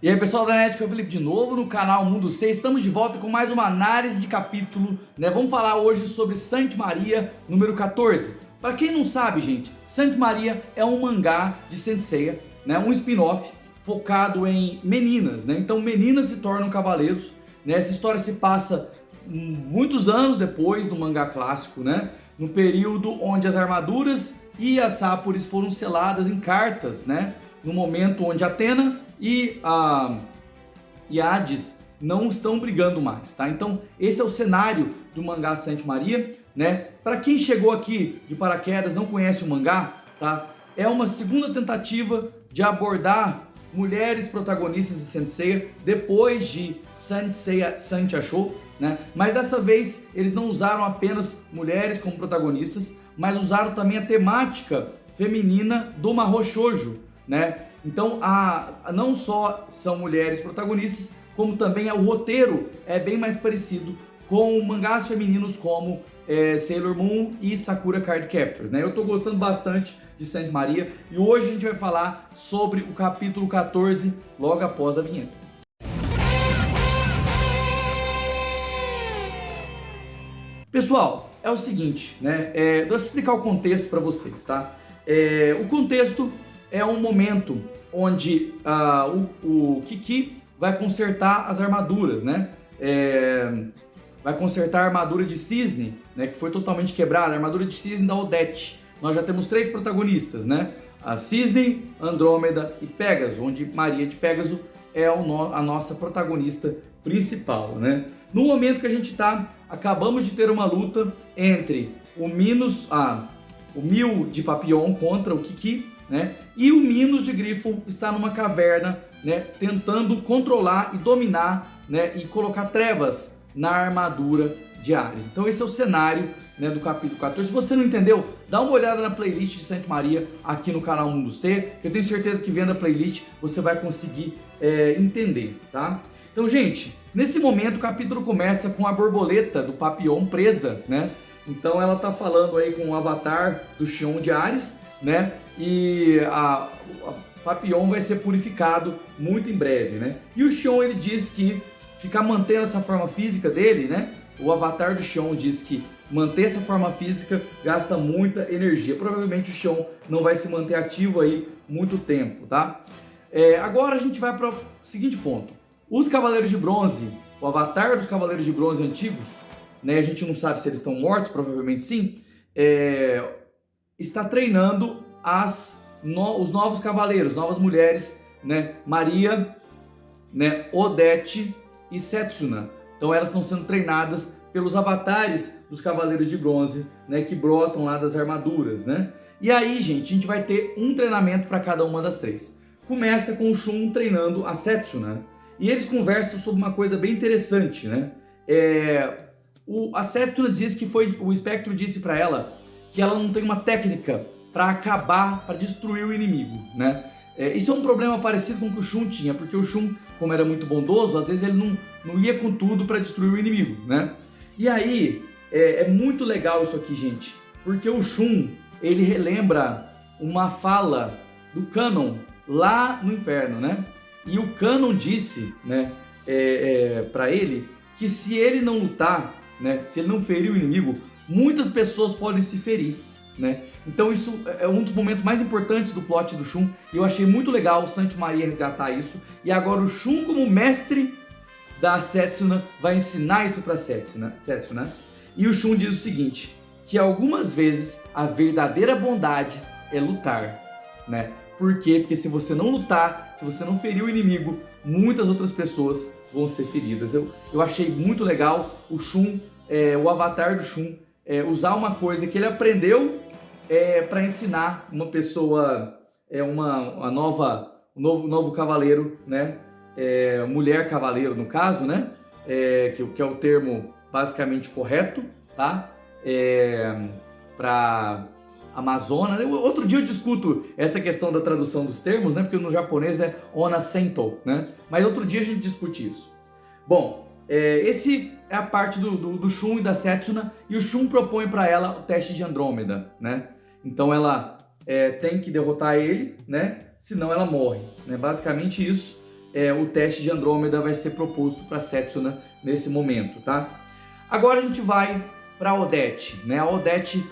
E aí pessoal da NET, que é o Felipe de novo no canal Mundo C. Estamos de volta com mais uma análise de capítulo, né? Vamos falar hoje sobre Saint Maria, número 14. Para quem não sabe, gente, Saint Maria é um mangá de Saint Seiya, né? Um spin-off focado em meninas, né? Então meninas se tornam cavaleiros, né? Essa história se passa muitos anos depois do mangá clássico, né? No período onde as armaduras e as sáporas foram seladas em cartas, né? No momento onde Atena e Hades não estão brigando mais, tá? Então esse é o cenário do mangá Saint Maria, né? Para quem chegou aqui de paraquedas, não conhece o mangá, tá? É uma segunda tentativa de abordar mulheres protagonistas de Saint Seiya depois de Saint Seiya Saint Achou, né? Mas dessa vez eles não usaram apenas mulheres como protagonistas, mas usaram também a temática feminina do Mahou Shoujo, né? Então, não só são mulheres protagonistas, como também o roteiro é bem mais parecido com mangás femininos como Sailor Moon e Sakura Card Captors, né? Eu tô gostando bastante de Saint Maria e hoje a gente vai falar sobre o capítulo 14, logo após a vinheta. Pessoal, é o seguinte, né? Deixa eu explicar o contexto para vocês, tá? O contexto é um momento onde o Kiki vai consertar as armaduras, né? Vai consertar a armadura de Cisne, né? Que foi totalmente quebrada, a armadura de Cisne da Odete. Nós já temos 3 protagonistas, né? A Cisne, Andrômeda e Pégaso, onde Maria de Pégaso é a nossa protagonista principal, né? No momento que a gente tá, acabamos de ter uma luta entre o Mil de Papillon contra o Kiki, né? E o Minos de Grifo está numa caverna, né? Tentando controlar e dominar, né? E colocar trevas na armadura de Ares. Então esse é o cenário, né, do capítulo 14. Se você não entendeu, dá uma olhada na playlist de Saint Maria aqui no canal Mundo C, que eu tenho certeza que vendo a playlist você vai conseguir entender, tá? Então, gente, nesse momento o capítulo começa com a borboleta do Papillon presa, né? Então ela tá falando aí com o avatar do Xion de Ares, né? E a Papillon vai ser purificado muito em breve, né? E o Xion, ele diz que ficar mantendo essa forma física dele, né? O avatar do Xion diz que manter essa forma física gasta muita energia. Provavelmente o Xion não vai se manter ativo aí muito tempo, tá? Agora a gente vai para o seguinte ponto. Os Cavaleiros de Bronze, o avatar dos Cavaleiros de Bronze antigos, né? A gente não sabe se eles estão mortos, provavelmente sim. Está treinando os novos cavaleiros, novas mulheres, né? Maria, né? Odete e Setsuna. Então elas estão sendo treinadas pelos avatares dos Cavaleiros de Bronze, né? Que brotam lá das armaduras, né? E aí, gente, a gente vai ter um treinamento para cada uma das 3. Começa com o Shun treinando a Setsuna. E eles conversam sobre uma coisa bem interessante, né? A Setsuna diz que o Espectro disse para ela que ela não tem uma técnica para acabar, para destruir o inimigo, né? Isso é um problema parecido com o que o Shun tinha, porque o Shun, como era muito bondoso, às vezes ele não ia com tudo para destruir o inimigo, né? E aí, é muito legal isso aqui, gente, porque o Shun, ele relembra uma fala do Canon lá no inferno, né? E o Canon disse, né, para ele que se ele não lutar, né, se ele não ferir o inimigo, muitas pessoas podem se ferir, né? Então isso é um dos momentos mais importantes do plot do Shun, e eu achei muito legal o Saint Maria resgatar isso, e agora o Shun, como mestre da Setsuna, vai ensinar isso para Setsuna. E o Shun diz o seguinte, que algumas vezes a verdadeira bondade é lutar, né? Por quê? Porque se você não lutar, se você não ferir o inimigo, muitas outras pessoas vão ser feridas. Eu achei muito legal o Shun, o avatar do Shun, usar uma coisa que ele aprendeu para ensinar uma pessoa, um novo cavaleiro, né? Mulher cavaleiro, no caso, né? Que é o termo basicamente correto, tá? Para Amazona. Outro dia eu discuto essa questão da tradução dos termos, né? Porque no japonês é Ona Sento, né? Mas outro dia a gente discute isso. Bom, esse é a parte do Shun e da Setsuna, e o Shun propõe para ela o teste de Andrômeda, né? Então ela tem que derrotar ele, né? Senão ela morre, né? Basicamente isso. o teste de Andrômeda vai ser proposto para Setsuna nesse momento, tá? Agora a gente vai para a Odete, né? A Odete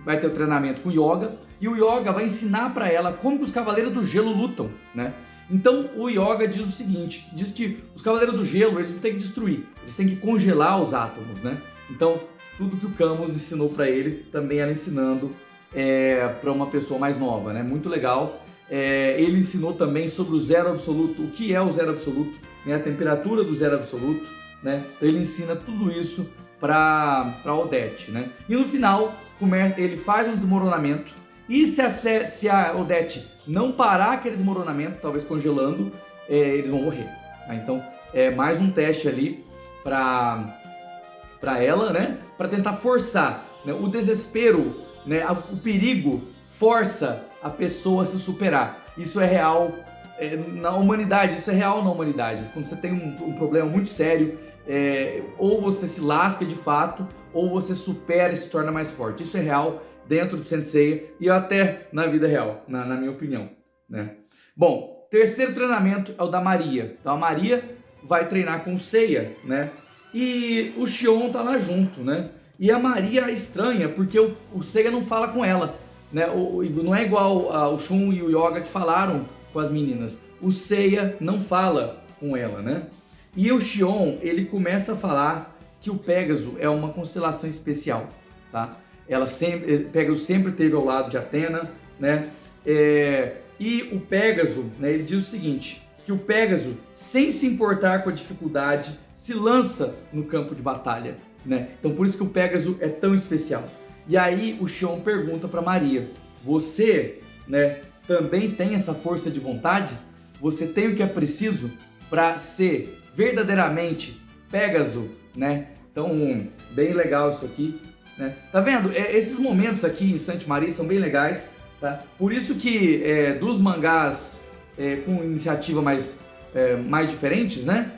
vai ter o treinamento com o Yoga, e o Yoga vai ensinar para ela como que os Cavaleiros do Gelo lutam, né? Então o Yoga diz o seguinte, diz que os Cavaleiros do Gelo, eles não têm que destruir, eles têm que congelar os átomos, né? Então tudo que o Camus ensinou para ele, também ela ensinando para uma pessoa mais nova, né? Muito legal. Ele ensinou também sobre o zero absoluto, o que é o zero absoluto, né? A temperatura do zero absoluto, né? Então ele ensina tudo isso para Odete, né? E no final ele faz um desmoronamento, e se a Odete não parar aquele desmoronamento, talvez congelando, eles vão morrer. Tá? Então é mais um teste ali para ela, né? Para tentar forçar, né? O desespero, né? O perigo força a pessoa a se superar. Isso é real na humanidade, isso é real na humanidade. Quando você tem um problema muito sério, ou você se lasca de fato, ou você supera e se torna mais forte. Isso é real dentro de Saint Seiya e até na vida real, na minha opinião, né? Bom, terceiro treinamento é o da Maria. Então a Maria vai treinar com o Seiya, né? E o Xion tá lá junto, né? E a Maria estranha, porque o Seiya não fala com ela, né? Não é igual o Shun e o Yoga que falaram com as meninas. O Seiya não fala com ela, né? E o Xion, ele começa a falar que o Pégaso é uma constelação especial, tá? Pégaso sempre esteve ao lado de Atena, né? E o Pégaso, né, ele diz o seguinte, que o Pégaso, sem se importar com a dificuldade, se lança no campo de batalha, né? Então por isso que o Pégaso é tão especial. E aí o Xion pergunta para Maria, você, né, também tem essa força de vontade? Você tem o que é preciso para ser verdadeiramente Pégaso, né? Então, bem legal isso aqui, né? Tá vendo? Esses momentos aqui em Saint Maria são bem legais, tá? Por isso que dos mangás com iniciativa mais diferentes, né?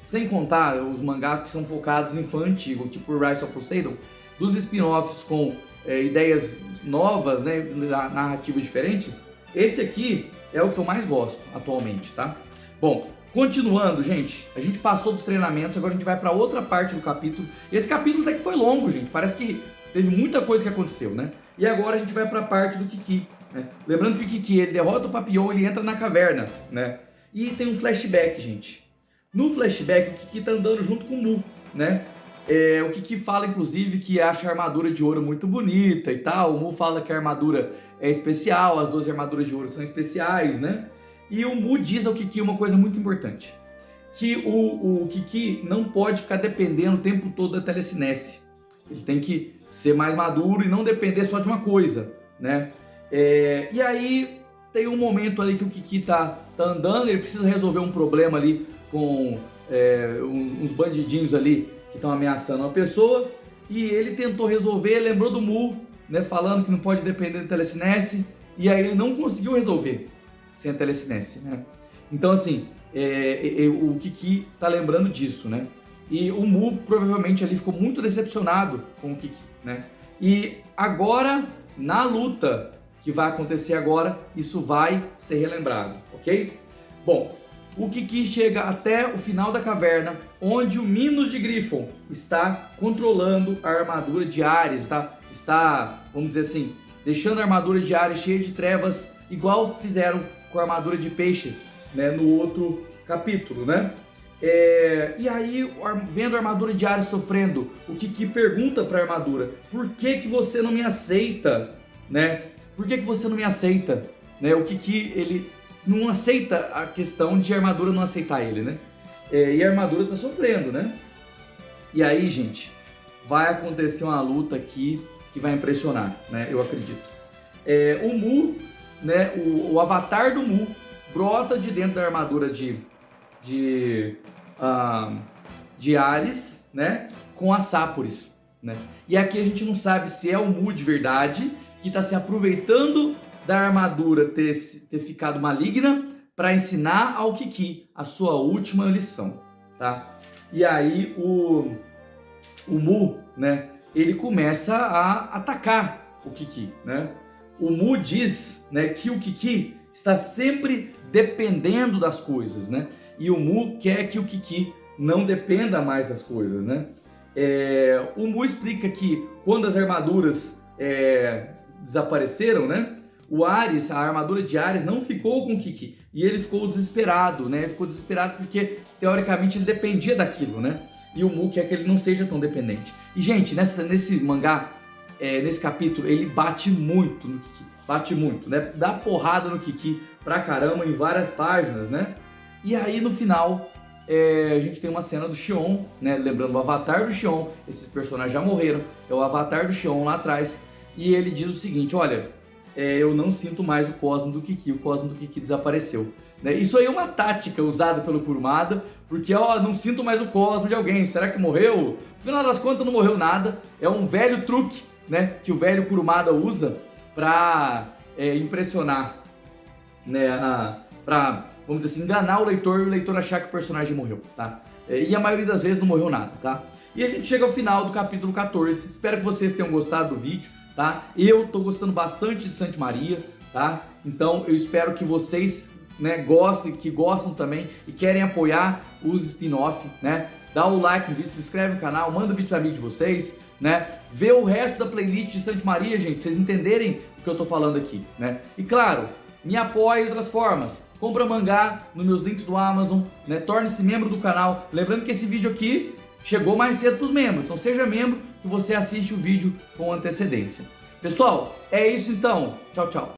Sem contar os mangás que são focados em fã antigo, tipo Rise of Poseidon, dos spin-offs com ideias novas, né? Narrativas diferentes, esse aqui é o que eu mais gosto atualmente, tá? Bom, continuando, gente, a gente passou dos treinamentos, agora a gente vai para outra parte do capítulo. Esse capítulo até que foi longo, gente, parece que teve muita coisa que aconteceu, né? E agora a gente vai para a parte do Kiki, né? Lembrando que o Kiki, ele derrota o Papillon, ele entra na caverna, né? E tem um flashback, gente. No flashback, o Kiki tá andando junto com o Mu, né? O Kiki fala, inclusive, que acha a armadura de ouro muito bonita e tal. O Mu fala que a armadura é especial, as 12 armaduras de ouro são especiais, né? E o Mu diz ao Kiki uma coisa muito importante, que o Kiki não pode ficar dependendo o tempo todo da telecinese. Ele tem que ser mais maduro e não depender só de uma coisa, né? E aí tem um momento ali que o Kiki tá andando, ele precisa resolver um problema ali com uns bandidinhos ali que estão ameaçando uma pessoa, e ele tentou resolver, lembrou do Mu, né, falando que não pode depender da telecinese, e aí ele não conseguiu resolver sem a telecinese, né? Então assim, o Kiki tá lembrando disso, né? E o Mu provavelmente ali ficou muito decepcionado com o Kiki, né? E agora, na luta que vai acontecer agora, isso vai ser relembrado, ok? Bom, o Kiki chega até o final da caverna, onde o Minos de Griffon está controlando a armadura de Ares, tá? Está, vamos dizer assim, deixando a armadura de Ares cheia de trevas, igual fizeram com a armadura de peixes, né, no outro capítulo, né? E aí, vendo a armadura de Ares sofrendo, o Kiki pergunta para a armadura, por que que você não me aceita, né? Por que que você não me aceita? Né? O Kiki, ele não aceita a questão de a armadura não aceitar ele, né? E a armadura tá sofrendo, né? E aí, gente, vai acontecer uma luta aqui que vai impressionar, né? Eu acredito. O Mu, né? O avatar do Mu brota de dentro da armadura de Ares, né? Com as Sapuris, né? E aqui a gente não sabe se é o Mu de verdade que está se aproveitando da armadura ter ficado maligna para ensinar ao Kiki a sua última lição, tá? E aí o Mu, né, ele começa a atacar o Kiki, né? O Mu diz, né, que o Kiki está sempre dependendo das coisas, né? E o Mu quer que o Kiki não dependa mais das coisas, né? O Mu explica que quando as armaduras desapareceram, né? O Ares, a armadura de Ares não ficou com o Kiki e ele ficou desesperado, né? Ele ficou desesperado porque teoricamente ele dependia daquilo, né? E o Mu quer que ele não seja tão dependente. E gente, nesse mangá, nesse capítulo, ele bate muito no Kiki, bate muito, né? Dá porrada no Kiki pra caramba em várias páginas, né? E aí no final a gente tem uma cena do Xion, né? Lembrando o avatar do Xion, esses personagens já morreram, é o avatar do Xion lá atrás, e ele diz o seguinte: olha, eu não sinto mais o Cosmo do Kiki, o Cosmo do Kiki desapareceu. Né? Isso aí é uma tática usada pelo Kurumada, porque não sinto mais o Cosmo de alguém, será que morreu? No final das contas não morreu nada, é um velho truque, né? Que o velho Kurumada usa para impressionar, né? Para, vamos dizer assim, enganar o leitor e o leitor achar que o personagem morreu, tá? E a maioria das vezes não morreu nada, tá? E a gente chega ao final do capítulo 14, espero que vocês tenham gostado do vídeo, tá? Eu tô gostando bastante de Saint Maria, tá? Então eu espero que vocês, né, gostam também e querem apoiar os spin-off, né? Dá o like no vídeo, se inscreve no canal, manda o vídeo para amigo de vocês, né? Vê o resto da playlist de Saint Maria, gente, pra vocês entenderem o que eu tô falando aqui, né? E claro, me apoie de outras formas. Compra mangá nos meus links do Amazon, né? Torne-se membro do canal. Lembrando que esse vídeo aqui chegou mais cedo para os membros, então seja membro que você assiste o vídeo com antecedência. Pessoal, é isso então. Tchau, tchau.